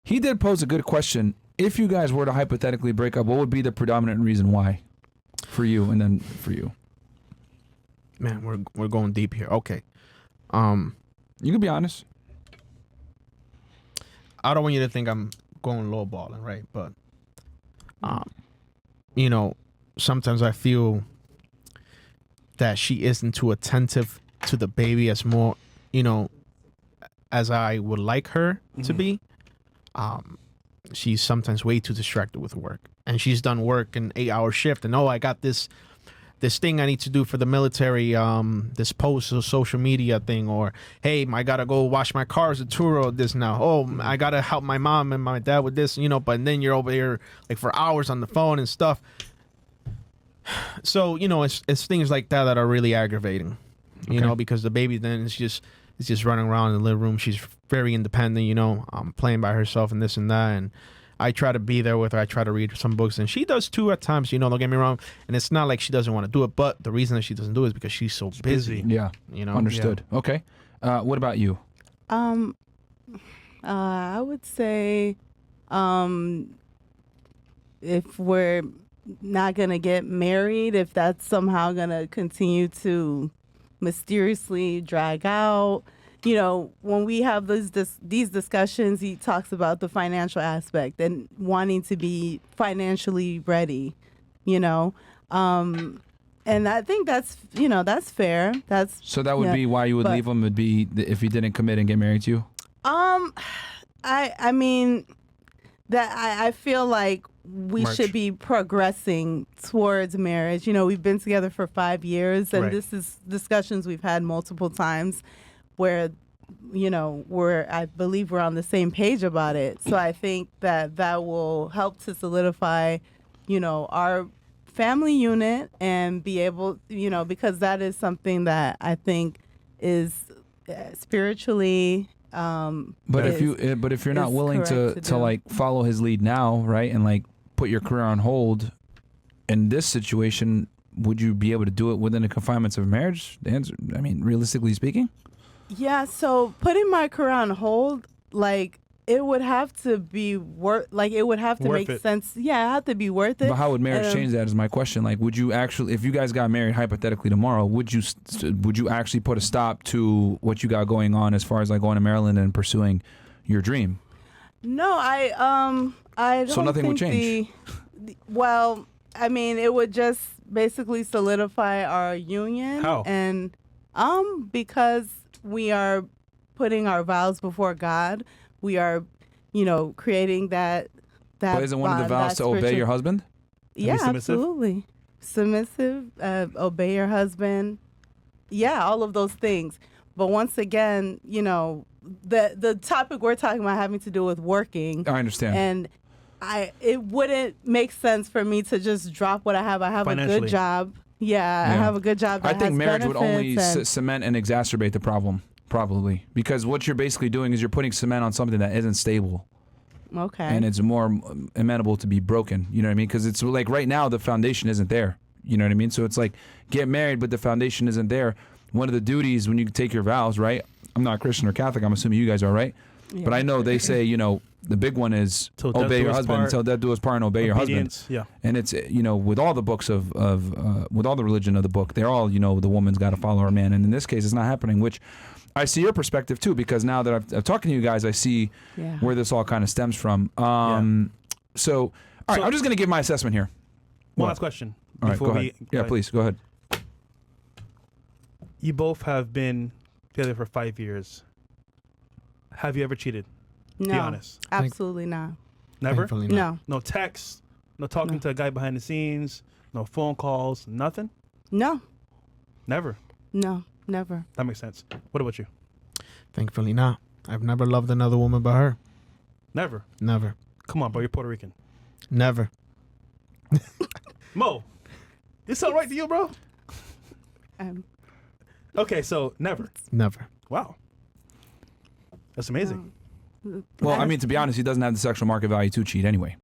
He did pose a good question. If you guys were to hypothetically break up, what would be the predominant reason why for you and then for you? Man, we're going deep here. Okay. You can be honest. I don't want you to think I'm going lowballing, right? But, you know, sometimes I feel that she isn't too attentive to the baby as more, you know, as I would like her to be. She's sometimes way too distracted with work, and she's done work an 8-hour shift, and I got this thing I need to do for the military, this post or social media thing, or hey, I gotta go wash my car as a tour this now. Oh, I gotta help my mom and my dad with this, you know, but then you're over here like for hours on the phone and stuff. So, you know, it's things like that are really aggravating, you know, because the baby then is just running around in the living room. She's very independent, you know, playing by herself and this and that. And I try to be there with her. I try to read some books, and she does too at times, you know, don't get me wrong. And it's not like she doesn't want to do it, but the reason that she doesn't do it is because she's so busy. Yeah. You know? Understood. Yeah. Okay. What about you? I would say if we're not going to get married, if that's somehow going to continue to mysteriously drag out, you know, when we have these discussions, he talks about the financial aspect and wanting to be financially ready, you know. And I think that's, you know, that's fair. So that would be why you would leave him, would be if he didn't commit and get married to you? I mean, that I feel like we should be progressing towards marriage. You know, we've been together for 5 years, and this is discussions we've had multiple times where, you know, I believe we're on the same page about it. So I think that will help to solidify, you know, our family unit and be able, you know, because that is something that I think is spiritually but if you're not willing to like follow his lead now, right, and like put your career on hold in this situation, would you be able to do it within the confinements of marriage? The answer, I mean, realistically speaking. Yeah, so putting my career on hold, like, it would have to be it would have to make sense. Yeah, it have to be worth it. But how would marriage change that is my question. Like, would you actually, if you guys got married hypothetically tomorrow, would you actually put a stop to what you got going on as far as like going to Maryland and pursuing your dream? No, I don't. So nothing would change. Well, I mean, it would just basically solidify our union. How? And because we are putting our vows before God. We are, you know, creating that. But isn't one of the vows to obey your husband? Yeah, absolutely. Submissive, obey your husband. Yeah, all of those things. But once again, you know, the topic we're talking about having to do with working. I understand. And it wouldn't make sense for me to just drop what I have. I have a good job. Yeah, I have a good job that I think marriage would only and cement and exacerbate the problem, probably. Because what you're basically doing is you're putting cement on something that isn't stable. Okay. And it's more amenable to be broken. You know what I mean? Because it's like right now the foundation isn't there. You know what I mean? So it's like get married, but the foundation isn't there. One of the duties when you take your vows, right? I'm not Christian or Catholic. I'm assuming you guys are, right? Yeah. But I know they say, you know, the big one is obey your husband until death do us part and obey your husband. Yeah. And it's, you know, with all the books with all the religion of the book, they're all, you know, the woman's got to follow her man. And in this case, it's not happening, which I see your perspective too, because now that I've talking to you guys, I see where this all kind of stems from. So, all right, I'm just going to give my assessment here. One last question. All right, go ahead. Yeah, please, go ahead. You both have been together for 5 years. Have you ever cheated? No, be honest. Absolutely not. Never? Thankfully not. No. No texts? No talking to a guy behind the scenes? No phone calls? Nothing? No. Never? No, never. That makes sense. What about you? Thankfully not. I've never loved another woman but her. Never? Never. Come on, bro. You're Puerto Rican. Never. Mo, this sound right to you, bro? Okay, so never. Never. Wow. That's amazing. Well, I mean, to be honest, he doesn't have the sexual market value to cheat anyway.